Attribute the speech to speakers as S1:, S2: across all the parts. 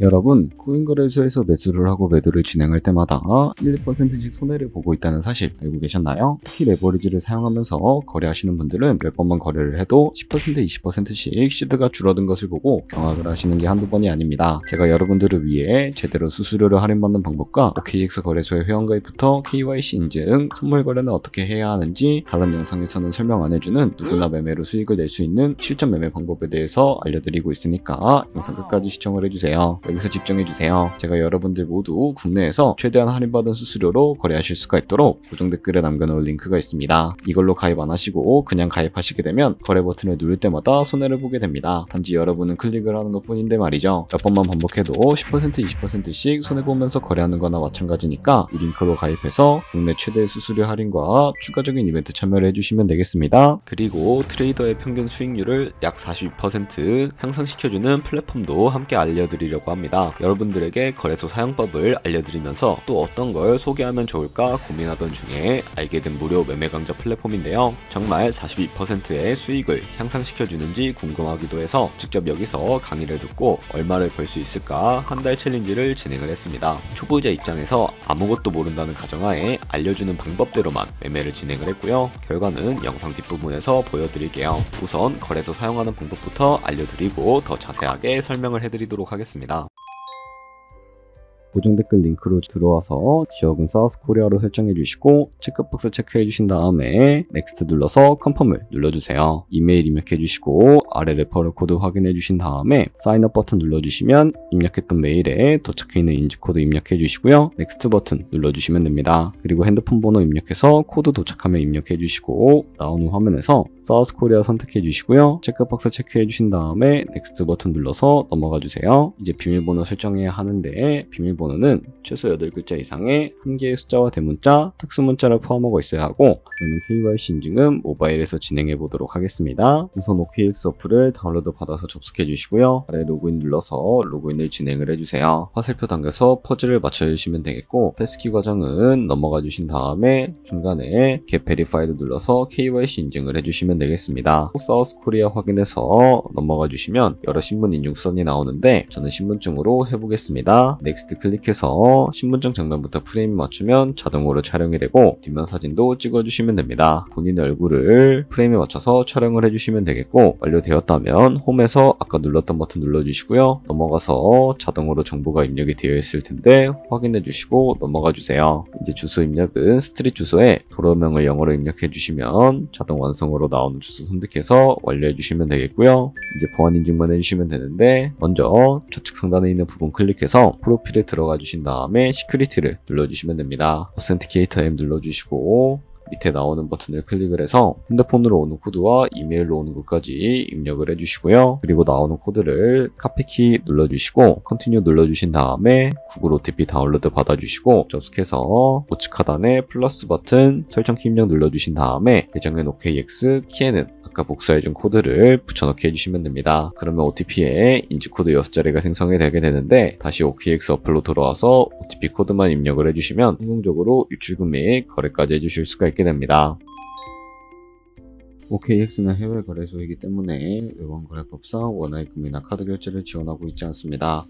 S1: 여러분, 코인 거래소에서 매수를 하고 매도를 진행할 때마다 1, 2%씩 손해를 보고 있다는 사실 알고 계셨나요? 특히 레버리지를 사용하면서 거래하시는 분들은 몇 번만 거래를 해도 10%, 20%씩 시드가 줄어든 것을 보고 경악을 하시는 게 한두 번이 아닙니다. 제가 여러분들을 위해 제대로 수수료를 할인받는 방법과 OKX 거래소의 회원가입부터 KYC 인증, 선물 거래는 어떻게 해야 하는지 다른 영상에서는 설명 안 해주는 누구나 매매로 수익을 낼 수 있는 실전 매매 방법에 대해서 알려드리고 있으니까 영상 끝까지 시청을 해주세요. 여기서 집중해주세요. 제가 여러분들 모두 국내에서 최대한 할인받은 수수료로 거래하실 수가 있도록 고정 댓글에 남겨놓을 링크가 있습니다. 이걸로 가입 안 하시고 그냥 가입하시게 되면 거래 버튼을 누를 때마다 손해를 보게 됩니다. 단지 여러분은 클릭을 하는 것 뿐인데 말이죠. 몇 번만 반복해도 10%, 20%씩 손해보면서 거래하는 거나 마찬가지니까 이 링크로 가입해서 국내 최대 수수료 할인과 추가적인 이벤트 참여를 해주시면 되겠습니다. 그리고 트레이더의 평균 수익률을 약 42% 향상시켜주는 플랫폼도 함께 알려드리려고 합니다. 여러분들에게 거래소 사용법을 알려드리면서 또 어떤 걸 소개하면 좋을까 고민하던 중에 알게 된 무료 매매 강좌 플랫폼인데요. 정말 42%의 수익을 향상시켜주는지 궁금하기도 해서 직접 여기서 강의를 듣고 얼마를 벌 수 있을까 한 달 챌린지를 진행을 했습니다. 초보자 입장에서 아무것도 모른다는 가정하에 알려주는 방법대로만 매매를 진행을 했고요. 결과는 영상 뒷부분에서 보여드릴게요. 우선 거래소 사용하는 방법부터 알려드리고 더 자세하게 설명을 해드리도록 하겠습니다. 고정 댓글 링크로 들어와서 지역은 사우스코리아로 설정해 주시고 체크박스 체크해 주신 다음에 넥스트 눌러서 컨펌을 눌러주세요. 이메일 입력해 주시고 아래 레퍼럴 코드 확인해 주신 다음에 사인업 버튼 눌러주시면 입력했던 메일에 도착해 있는 인증코드 입력해 주시고요. 넥스트 버튼 눌러주시면 됩니다. 그리고 핸드폰 번호 입력해서 코드 도착하면 입력해 주시고 나오는 화면에서 사우스코리아 선택해 주시고요. 체크박스 체크해 주신 다음에 넥스트 버튼 눌러서 넘어가 주세요. 이제 비밀번호 설정해야 하는데 비밀번호는 최소 8글자 이상의 한 개의 숫자와 대문자, 특수문자를 포함하고 있어야 하고 그러면 KYC 인증은 모바일에서 진행해 보도록 하겠습니다. 우선 OKX 어플을 다운로드 받아서 접속해 주시고요. 아래 로그인 눌러서 로그인을 진행을 해주세요. 화살표 당겨서 퍼즐을 맞춰주시면 되겠고 패스키 과정은 넘어가 주신 다음에 중간에 Get Verified 눌러서 KYC 인증을 해주시면 되겠습니다. 사우스코리아 확인해서 넘어가 주시면 여러 신분 인증선이 나오는데 저는 신분증으로 해보겠습니다. 넥스트 클릭해서 신분증 정면부터 프레임 맞추면 자동으로 촬영이 되고 뒷면 사진도 찍어주시면 됩니다. 본인의 얼굴을 프레임에 맞춰서 촬영을 해주시면 되겠고 완료되었다면 홈에서 아까 눌렀던 버튼 눌러주시고요. 넘어가서 자동으로 정보가 입력이 되어 있을 텐데 확인해 주시고 넘어가 주세요. 이제 주소 입력은 스트릿 주소에 도로명을 영어로 입력해 주시면 자동 완성으로 나오는 주소 선택해서 완료해 주시면 되겠고요. 이제 보안 인증만 해주시면 되는데 먼저 좌측 상단에 있는 부분 클릭해서 프로필에 들어가 주신 다음에 시큐리티를 눌러주시면 됩니다. 어센티케이터 M 눌러주시고 밑에 나오는 버튼을 클릭을 해서 핸드폰으로 오는 코드와 이메일로 오는 것까지 입력을 해주시고요. 그리고 나오는 코드를 카피키 눌러주시고 컨티뉴 눌러주신 다음에 구글 OTP 다운로드 받아주시고 접속해서 우측 하단에 플러스 버튼 설정키 입력 눌러주신 다음에 계정엔 OKX, 키에는 아까 복사해준 코드를 붙여넣기 해주시면 됩니다. 그러면 OTP에 인증코드 6자리가 생성이 되게 되는데 다시 OKX 어플로 돌아와서 OTP 코드만 입력을 해주시면 성공적으로 입출금 및 거래까지 해주실 수가 있게 됩니다. OKX는 해외 거래소이기 때문에 외환거래법상 원화입금이나 카드 결제를 지원하고 있지 않습니다.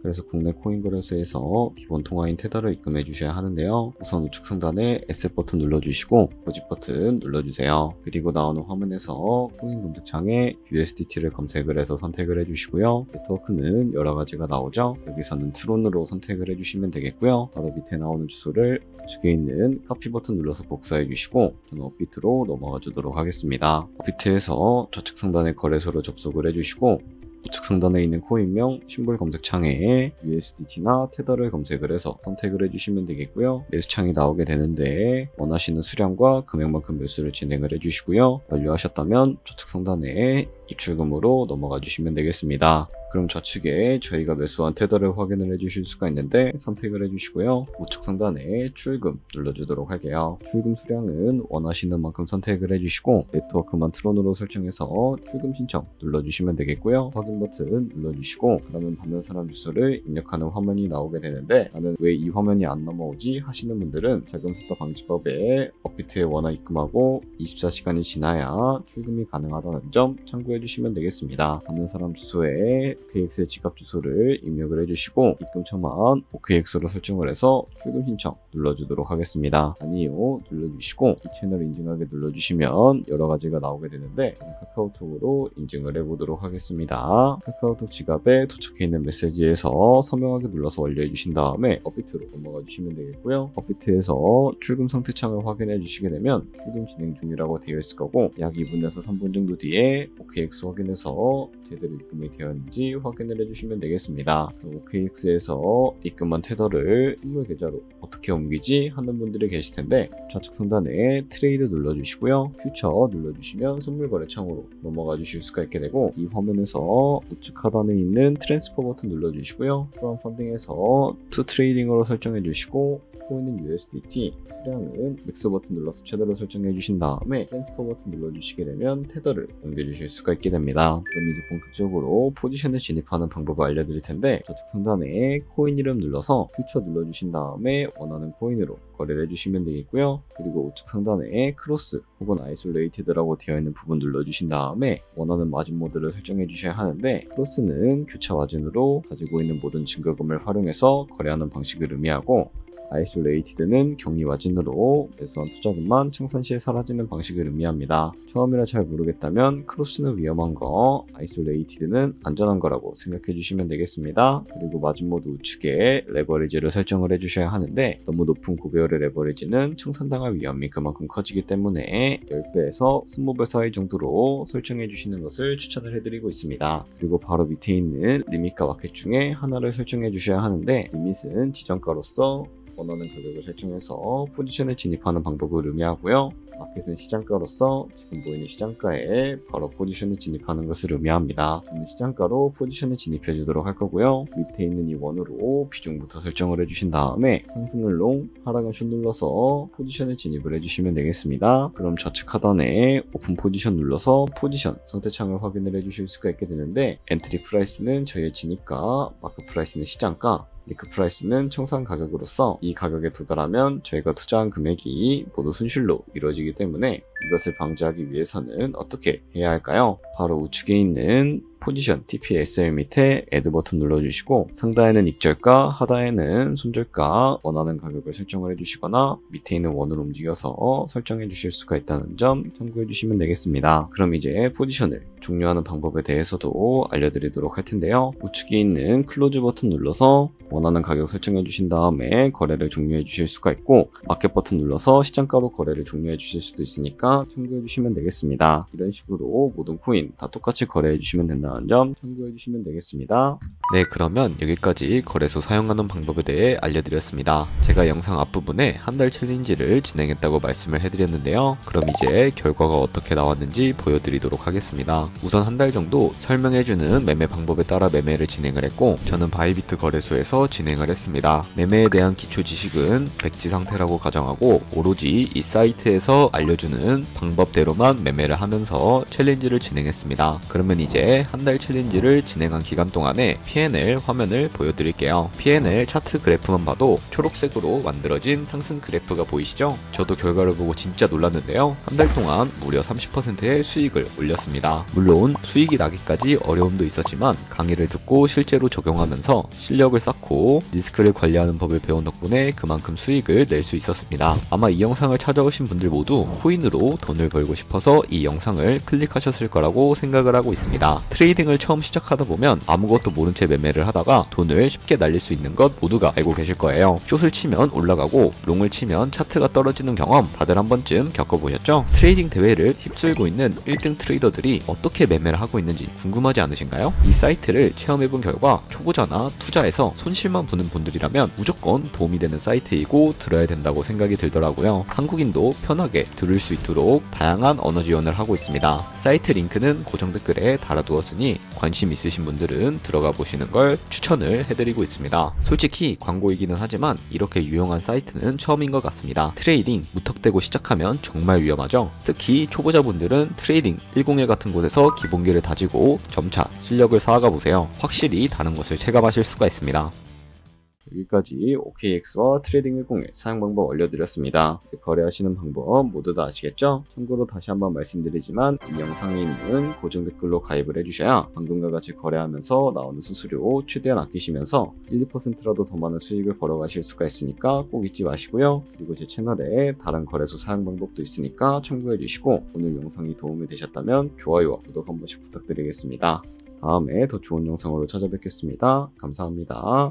S1: 그래서 국내 코인 거래소에서 기본 통화인 테더를 입금해 주셔야 하는데요. 우선 우측 상단에 에셋 버튼 눌러주시고 모집 버튼 눌러주세요. 그리고 나오는 화면에서 코인 검색창에 USDT를 검색을 해서 선택을 해주시고요. 네트워크는 여러 가지가 나오죠. 여기서는 트론으로 선택을 해주시면 되겠고요. 바로 밑에 나오는 주소를 우측에 있는 카피 버튼 눌러서 복사해 주시고 저는 업비트로 넘어가 주도록 하겠습니다. 업비트에서 좌측 상단에 거래소로 접속을 해주시고 우측 상단에 있는 코인명 심볼 검색창에 USDT나 테더를 검색을 해서 선택을 해주시면 되겠고요. 매수창이 나오게 되는데 원하시는 수량과 금액만큼 매수를 진행을 해주시고요. 완료하셨다면 좌측 상단에 입출금으로 넘어가 주시면 되겠습니다. 그럼 좌측에 저희가 매수한 테더를 확인을 해주실 수가 있는데 선택을 해주시고요. 우측 상단에 출금 눌러주도록 할게요. 출금 수량은 원하시는 만큼 선택을 해주시고 네트워크만 트론으로 설정해서 출금 신청 눌러주시면 되겠고요. 확인 버튼 눌러주시고 그러면 받는 사람 주소를 입력하는 화면이 나오게 되는데 나는 왜 이 화면이 안 넘어오지 하시는 분들은 자금습도 방지법에 업비트에 원화 입금하고 24시간이 지나야 출금이 가능하다는 점 참고해 해주시면 되겠습니다. 받는 사람 주소에 OKX의 지갑 주소를 입력을 해주시고 입금처만 OKX로 설정을 해서 출금 신청 눌러주도록 하겠습니다. 아니요 눌러주시고 이 채널 인증하게 눌러주시면 여러 가지가 나오게 되는데 저는 카카오톡으로 인증을 해보도록 하겠습니다. 카카오톡 지갑에 도착해 있는 메시지에서 서명하게 눌러서 완료해 주신 다음에 업비트로 넘어가 주시면 되겠고요. 업비트에서 출금 상태 창을 확인해 주시게 되면 출금 진행 중이라고 되어 있을 거고 약 2분에서 3분 정도 뒤에 OKX 확인해서 제대로 입금이 되었는지 확인을 해주시면 되겠습니다. OKX에서 입금한 테더를 선물 계좌로 어떻게 옮기지 하는 분들이 계실 텐데 좌측 상단에 트레이드 눌러주시고요. 퓨처 눌러주시면 선물 거래 창으로 넘어가 주실 수가 있게 되고 이 화면에서 우측 하단에 있는 트랜스퍼 버튼 눌러주시고요. 프롬 펀딩에서 투 트레이딩으로 설정해 주시고 코인은 USDT, 수량은 맥스 버튼 눌러서 최대로 설정해 주신 다음에 트랜스퍼 버튼 눌러주시게 되면 테더를 옮겨주실 수가 있게 됩니다. 그럼 이제 본격적으로 포지션에 진입하는 방법을 알려드릴 텐데 좌측 상단에 코인 이름 눌러서 퓨처 눌러주신 다음에 원하는 코인으로 거래를 해주시면 되겠고요. 그리고 우측 상단에 크로스 혹은 아이솔레이티드라고 되어 있는 부분 눌러주신 다음에 원하는 마진 모드를 설정해 주셔야 하는데 크로스는 교차 마진으로 가지고 있는 모든 증거금을 활용해서 거래하는 방식을 의미하고 아이솔레이티드는 격리 마진으로 매수한 투자금만 청산 시에 사라지는 방식을 의미합니다. 처음이라 잘 모르겠다면 크로스는 위험한 거, 아이솔레이티드는 안전한 거라고 생각해 주시면 되겠습니다. 그리고 마진 모드 우측에 레버리지를 설정을 해주셔야 하는데 너무 높은 고배열의 레버리지는 청산당할 위험이 그만큼 커지기 때문에 10배에서 20배 사이 정도로 설정해 주시는 것을 추천을 해드리고 있습니다. 그리고 바로 밑에 있는 리밋과 마켓 중에 하나를 설정해 주셔야 하는데 리밋은 지정가로서 원하는 가격을 설정해서 포지션에 진입하는 방법을 의미하고요. 마켓은 시장가로서 지금 보이는 시장가에 바로 포지션에 진입하는 것을 의미합니다. 저는 시장가로 포지션에 진입해 주도록 할 거고요. 밑에 있는 이 원으로 비중부터 설정을 해주신 다음에 상승을 롱, 하락은 숏 눌러서 포지션에 진입을 해주시면 되겠습니다. 그럼 좌측 하단에 오픈 포지션 눌러서 포지션 상태창을 확인을 해주실 수가 있게 되는데 엔트리 프라이스는 저희의 진입가, 마크 프라이스는 시장가, 리크 프라이스는 청산 가격으로서 이 가격에 도달하면 저희가 투자한 금액이 모두 손실로 이루어지기 때문에 이것을 방지하기 위해서는 어떻게 해야 할까요? 바로 우측에 있는 포지션 TPSL 밑에 애드 버튼 눌러주시고 상단에는 익절가, 하단에는 손절가 원하는 가격을 설정을 해주시거나 밑에 있는 원을 움직여서 설정해 주실 수가 있다는 점 참고해 주시면 되겠습니다. 그럼 이제 포지션을 종료하는 방법에 대해서도 알려드리도록 할 텐데요. 우측에 있는 클로즈 버튼 눌러서 원하는 가격 설정해 주신 다음에 거래를 종료해 주실 수가 있고 마켓 버튼 눌러서 시장가로 거래를 종료해 주실 수도 있으니까 참고해 주시면 되겠습니다. 이런 식으로 모든 코인 다 똑같이 거래해 주시면 된다는 점 참고해 주시면 되겠습니다. 네, 그러면 여기까지 거래소 사용하는 방법에 대해 알려드렸습니다. 제가 영상 앞부분에 한 달 챌린지를 진행했다고 말씀을 해드렸는데요. 그럼 이제 결과가 어떻게 나왔는지 보여드리도록 하겠습니다. 우선 한 달 정도 설명해주는 매매 방법에 따라 매매를 진행을 했고 저는 바이비트 거래소에서 진행을 했습니다. 매매에 대한 기초 지식은 백지 상태라고 가정하고 오로지 이 사이트에서 알려주는 방법대로만 매매를 하면서 챌린지를 진행했습니다. 그러면 이제 한 달 챌린지를 진행한 기간 동안에 P&L 화면을 보여드릴게요. P&L 차트 그래프만 봐도 초록색으로 만들어진 상승 그래프가 보이시죠? 저도 결과를 보고 진짜 놀랐는데요. 한 달 동안 무려 30%의 수익을 올렸습니다. 물론 수익이 나기까지 어려움도 있었지만 강의를 듣고 실제로 적용하면서 실력을 쌓고 리스크를 관리하는 법을 배운 덕분에 그만큼 수익을 낼 수 있었습니다. 아마 이 영상을 찾아오신 분들 모두 코인으로 돈을 벌고 싶어서 이 영상을 클릭하셨을 거라고 생각을 하고 있습니다. 트레이딩을 처음 시작하다 보면 아무것도 모른 채 매매를 하다가 돈을 쉽게 날릴 수 있는 것 모두가 알고 계실 거예요. 숏을 치면 올라가고 롱을 치면 차트가 떨어지는 경험 다들 한 번쯤 겪어보셨죠? 트레이딩 대회를 휩쓸고 있는 1등 트레이더들이 어떻게 매매를 하고 있는지 궁금하지 않으신가요? 이 사이트를 체험해본 결과 초보자나 투자에서 손실만 보는 분들이라면 무조건 도움이 되는 사이트이고 들어야 된다고 생각이 들더라고요. 한국인도 편하게 들을 수 있도록 다양한 언어 지원을 하고 있습니다. 사이트 링크는 고정 댓글에 달아두었으니 관심 있으신 분들은 들어가 보시는 걸 추천을 해드리고 있습니다. 솔직히 광고이기는 하지만 이렇게 유용한 사이트는 처음인 것 같습니다. 트레이딩 무턱대고 시작하면 정말 위험하죠. 특히 초보자분들은 트레이딩 101 같은 곳에서 기본기를 다지고 점차 실력을 쌓아가 보세요. 확실히 다른 것을 체감하실 수가 있습니다. 여기까지 OKX와 트레이딩101 사용 방법 알려드렸습니다. 거래하시는 방법 모두 다 아시겠죠? 참고로 다시 한번 말씀드리지만 이 영상에 있는 고정 댓글로 가입을 해주셔야 방금과 같이 거래하면서 나오는 수수료 최대한 아끼시면서 1, 2%라도 더 많은 수익을 벌어가실 수가 있으니까 꼭 잊지 마시고요. 그리고 제 채널에 다른 거래소 사용 방법도 있으니까 참고해주시고 오늘 영상이 도움이 되셨다면 좋아요와 구독 한 번씩 부탁드리겠습니다. 다음에 더 좋은 영상으로 찾아뵙겠습니다. 감사합니다.